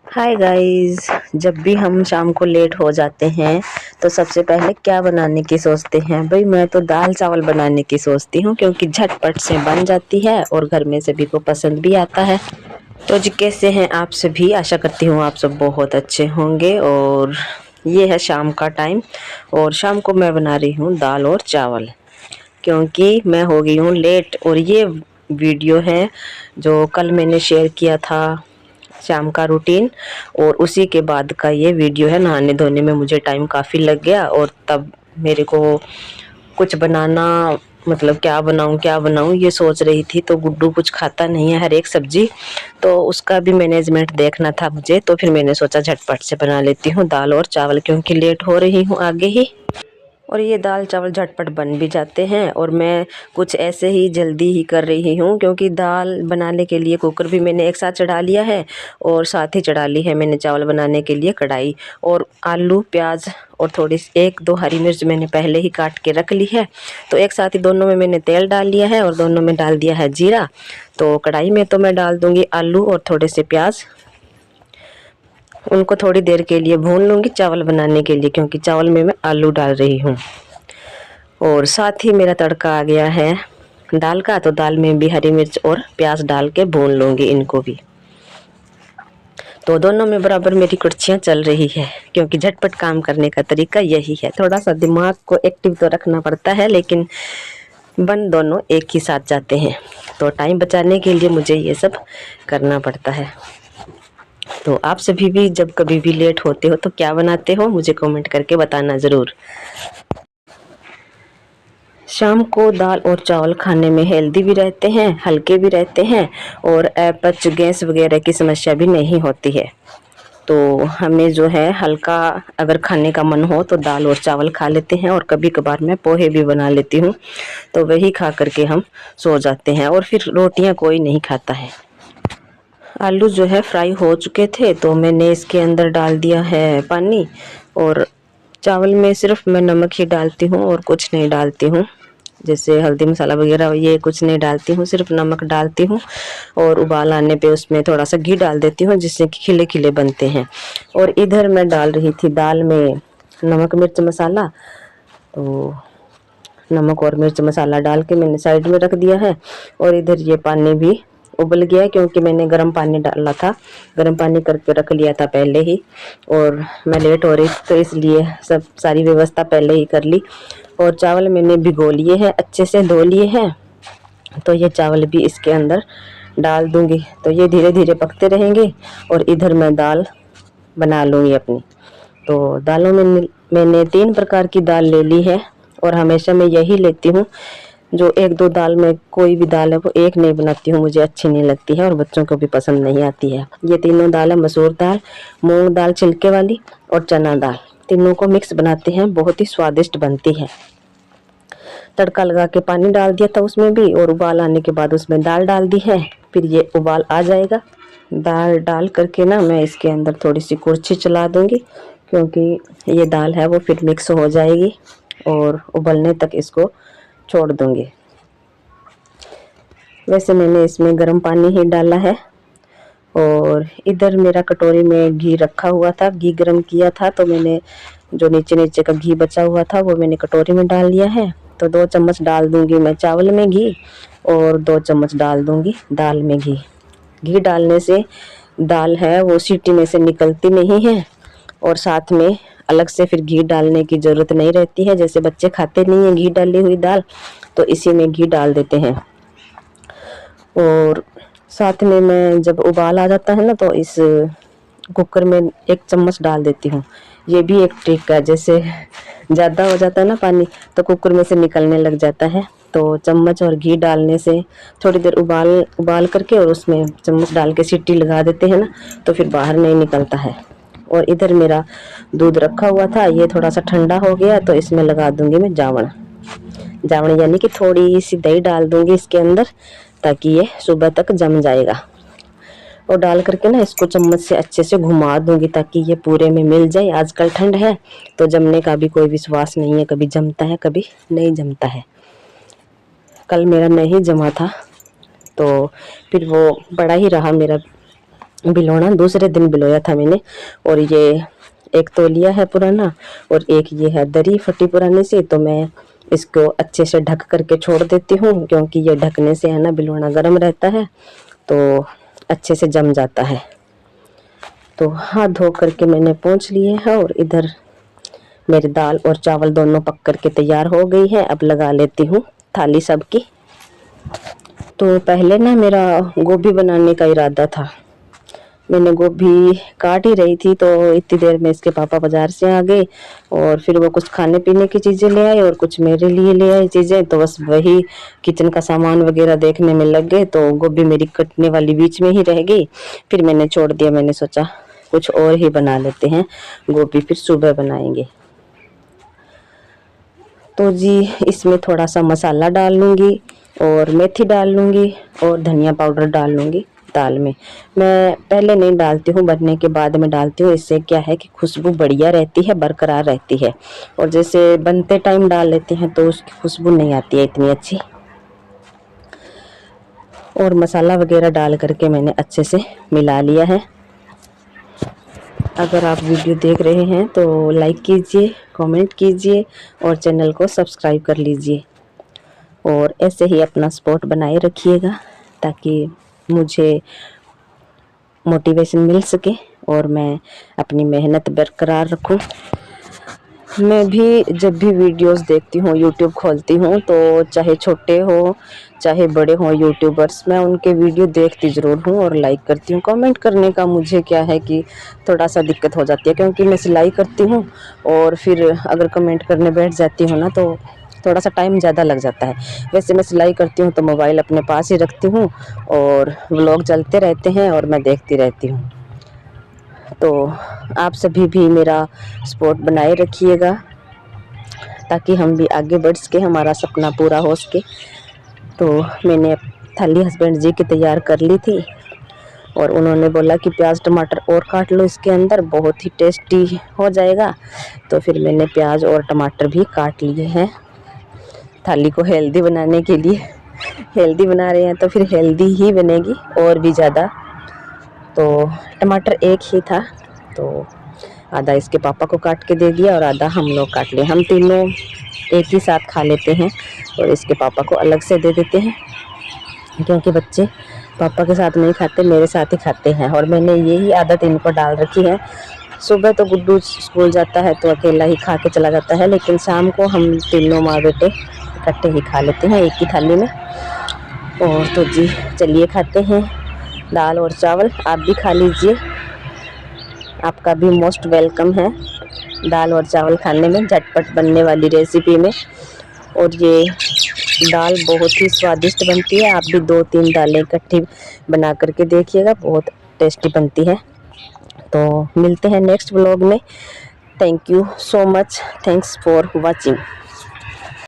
Hi guys. जब भी हम शाम को लेट हो जाते हैं तो सबसे पहले क्या बनाने की सोचते हैं? भाई मैं तो दाल चावल बनाने की सोचती हूँ क्योंकि झटपट से बन जाती है और घर में सभी को पसंद भी आता है। तो जी कैसे हैं आप सभी? आशा करती हूँ आप सब बहुत अच्छे होंगे। और ये है शाम का टाइम और शाम को मैं बना रही हूँ दाल और चावल क्योंकि मैं हो गई हूँ लेट। और ये वीडियो है जो कल मैंने शेयर किया था, शाम का रूटीन, और उसी के बाद का ये वीडियो है। नहाने धोने में मुझे टाइम काफ़ी लग गया और तब मेरे को कुछ बनाना, मतलब क्या बनाऊं ये सोच रही थी। तो गुड्डू कुछ खाता नहीं है हर एक सब्जी, तो उसका भी मैनेजमेंट देखना था मुझे। तो फिर मैंने सोचा झटपट से बना लेती हूँ दाल और चावल क्योंकि लेट हो रही हूँ आगे ही। और ये दाल चावल झटपट बन भी जाते हैं और मैं कुछ ऐसे ही जल्दी ही कर रही हूँ क्योंकि दाल बनाने के लिए कुकर भी मैंने एक साथ चढ़ा लिया है और साथ ही चढ़ा ली है मैंने चावल बनाने के लिए कढ़ाई। और आलू प्याज और थोड़ी सी एक दो हरी मिर्च मैंने पहले ही काट के रख ली है। तो एक साथ ही दोनों में मैंने तेल डाल लिया है और दोनों में डाल दिया है जीरा। तो कढ़ाई में तो मैं डाल दूँगी आलू और थोड़े से प्याज, उनको थोड़ी देर के लिए भून लूँगी चावल बनाने के लिए क्योंकि चावल में मैं आलू डाल रही हूँ। और साथ ही मेरा तड़का आ गया है दाल का, तो दाल में भी हरी मिर्च और प्याज डाल के भून लूँगी इनको भी। तो दोनों में बराबर मेरी कुर्सियाँ चल रही है क्योंकि झटपट काम करने का तरीका यही है। थोड़ा सा दिमाग को एक्टिव तो रखना पड़ता है लेकिन बन दोनों एक ही साथ जाते हैं। तो टाइम बचाने के लिए मुझे ये सब करना पड़ता है। तो आप सभी भी जब कभी भी लेट होते हो तो क्या बनाते हो मुझे कमेंट करके बताना ज़रूर। शाम को दाल और चावल खाने में हेल्दी भी रहते हैं, हल्के भी रहते हैं और अपच गैस वगैरह की समस्या भी नहीं होती है। तो हमें जो है हल्का अगर खाने का मन हो तो दाल और चावल खा लेते हैं और कभी कभार मैं पोहे भी बना लेती हूँ। तो वही खा करके हम सो जाते हैं और फिर रोटियां कोई नहीं खाता है। आलू जो है फ्राई हो चुके थे तो मैंने इसके अंदर डाल दिया है पानी। और चावल में सिर्फ मैं नमक ही डालती हूँ और कुछ नहीं डालती हूँ, जैसे हल्दी मसाला वगैरह ये कुछ नहीं डालती हूँ, सिर्फ नमक डालती हूँ। और उबाल आने पे उसमें थोड़ा सा घी डाल देती हूँ जिससे कि खिले खिले बनते हैं। और इधर मैं डाल रही थी दाल में नमक मिर्च मसाला, तो नमक और मिर्च मसाला डाल के मैंने साइड में रख दिया है। और इधर ये पानी भी उबल गया है क्योंकि मैंने गर्म पानी डाला था, गर्म पानी करके रख लिया था पहले ही। और मैं लेट हो रही तो इसलिए सब सारी व्यवस्था पहले ही कर ली। और चावल मैंने भिगो लिए हैं, अच्छे से धो लिए हैं। तो ये चावल भी इसके अंदर डाल दूंगी तो ये धीरे धीरे पकते रहेंगे और इधर मैं दाल बना लूँगी अपनी। तो दालों में मैंने 3 प्रकार की दाल ले ली है और हमेशा मैं यही लेती हूँ। जो एक दो दाल में कोई भी दाल है वो एक नहीं बनाती हूँ, मुझे अच्छी नहीं लगती है और बच्चों को भी पसंद नहीं आती है। ये तीनों दाल है, मसूर दाल, मूंग दाल छिलके वाली और चना दाल। तीनों को मिक्स बनाते हैं, बहुत ही स्वादिष्ट बनती है। तड़का लगा के पानी डाल दिया था उसमें भी और उबाल आने के बाद उसमें दाल डाल दी है। फिर ये उबाल आ जाएगा, दाल डाल करके ना मैं इसके अंदर थोड़ी सी कुर्छी चला दूंगी क्योंकि ये दाल है वो फिर मिक्स हो जाएगी और उबलने तक इसको छोड़ दूंगी। वैसे मैंने इसमें गर्म पानी ही डाला है। और इधर मेरा कटोरी में घी रखा हुआ था, घी गर्म किया था तो मैंने जो नीचे नीचे का घी बचा हुआ था वो मैंने कटोरी में डाल लिया है। तो 2 चम्मच डाल दूंगी मैं चावल में घी और 2 चम्मच डाल दूंगी दाल में घी। घी डालने से दाल है वो सीटी में से निकलती नहीं है और साथ में अलग से फिर घी डालने की ज़रूरत नहीं रहती है। जैसे बच्चे खाते नहीं हैं घी डाली हुई दाल, तो इसी में घी डाल देते हैं। और साथ में मैं जब उबाल आ जाता है ना तो इस कुकर में 1 चम्मच डाल देती हूँ। ये भी एक ट्रिक है, जैसे ज़्यादा हो जाता है ना पानी तो कुकर में से निकलने लग जाता है। तो चम्मच और घी डालने से थोड़ी देर उबाल करके और उसमें चम्मच डाल के सीटी लगा देते हैं ना तो फिर बाहर नहीं निकलता है। और इधर मेरा दूध रखा हुआ था, ये थोड़ा सा ठंडा हो गया तो इसमें लगा दूंगी मैं जावण। जावण यानी कि थोड़ी सी दही डाल दूंगी इसके अंदर ताकि ये सुबह तक जम जाएगा। और डाल करके ना इसको चम्मच से अच्छे से घुमा दूंगी ताकि ये पूरे में मिल जाए। आजकल ठंड है तो जमने का भी कोई विश्वास नहीं है, कभी जमता है कभी नहीं जमता है। कल मेरा नहीं जमा था तो फिर वो बड़ा ही रहा मेरा भिगोना, दूसरे दिन भिगोया था मैंने। और ये एक तौलिया है पुराना और एक ये है दरी फटी पुरानी सी, तो मैं इसको अच्छे से ढक करके छोड़ देती हूँ, क्योंकि ये ढकने से है ना भिगोना गर्म रहता है तो अच्छे से जम जाता है। तो हाथ धो करके मैंने पोंछ लिए है और इधर मेरी दाल और चावल दोनों पक करके तैयार हो गई है। अब लगा लेती हूँ थाली सबकी। तो पहले ना मेरा गोभी बनाने का इरादा था, मैंने गोभी काट ही रही थी तो इतनी देर में इसके पापा बाजार से आ गए और फिर वो कुछ खाने पीने की चीज़ें ले आए और कुछ मेरे लिए ले आए चीज़ें। तो बस वही किचन का सामान वगैरह देखने में लग गए, तो गोभी मेरी कटने वाली बीच में ही रह गई। फिर मैंने छोड़ दिया, मैंने सोचा कुछ और ही बना लेते हैं, गोभी फिर सुबह बनाएंगे। तो जी इसमें थोड़ा सा मसाला डाल लूँगी और मेथी डाल लूँगी और धनिया पाउडर डाल लूँगी। दाल में मैं पहले नहीं डालती हूँ, बनने के बाद में डालती हूँ। इससे क्या है कि खुशबू बढ़िया रहती है, बरकरार रहती है। और जैसे बनते टाइम डाल लेते हैं तो उसकी खुशबू नहीं आती है इतनी अच्छी। और मसाला वगैरह डाल करके मैंने अच्छे से मिला लिया है। अगर आप वीडियो देख रहे हैं तो लाइक कीजिए, कमेंट कीजिए और चैनल को सब्सक्राइब कर लीजिए। और ऐसे ही अपना सपोर्ट बनाए रखिएगा ताकि मुझे मोटिवेशन मिल सके और मैं अपनी मेहनत बरकरार रखूं। मैं भी जब भी वीडियोस देखती हूँ, यूट्यूब खोलती हूँ, तो चाहे छोटे हो चाहे बड़े हों यूट्यूबर्स, मैं उनके वीडियो देखती ज़रूर हूँ और लाइक करती हूँ। कमेंट करने का मुझे क्या है कि थोड़ा सा दिक्कत हो जाती है, क्योंकि मैं सिलाई करती हूँ और फिर अगर कमेंट करने बैठ जाती हूँ ना तो थोड़ा सा टाइम ज़्यादा लग जाता है। वैसे मैं सिलाई करती हूँ तो मोबाइल अपने पास ही रखती हूँ और व्लॉग चलते रहते हैं और मैं देखती रहती हूँ। तो आप सभी भी मेरा सपोर्ट बनाए रखिएगा ताकि हम भी आगे बढ़ सके, हमारा सपना पूरा हो सके। तो मैंने थाली हस्बैंड जी की तैयार कर ली थी और उन्होंने बोला कि प्याज टमाटर और काट लो इसके अंदर, बहुत ही टेस्टी हो जाएगा। तो फिर मैंने प्याज और टमाटर भी काट लिए हैं थाली को हेल्दी बनाने के लिए। हेल्दी बना रहे हैं तो फिर हेल्दी ही बनेगी और भी ज़्यादा। तो टमाटर एक ही था तो आधा इसके पापा को काट के दे दिया और आधा हम लोग काट लिए। हम तीनों एक ही साथ खा लेते हैं और इसके पापा को अलग से दे देते हैं, क्योंकि बच्चे पापा के साथ नहीं खाते, मेरे साथ ही खाते हैं। और मैंने यही आदत इनको डाल रखी है। सुबह तो गुड्डू स्कूल जाता है तो अकेला ही खा के चला जाता है, लेकिन शाम को हम तीनों माँ बेटे इकट्ठे ही खा लेते हैं एक ही थाली में। और तो जी चलिए खाते हैं दाल और चावल। आप भी खा लीजिए, आपका भी मोस्ट वेलकम है दाल और चावल खाने में, झटपट बनने वाली रेसिपी में। और ये दाल बहुत ही स्वादिष्ट बनती है, आप भी 2-3 दालें इकट्ठी बना करके देखिएगा, बहुत टेस्टी बनती है। तो मिलते हैं नेक्स्ट व्लॉग में। Thank you so much, thanks for watching.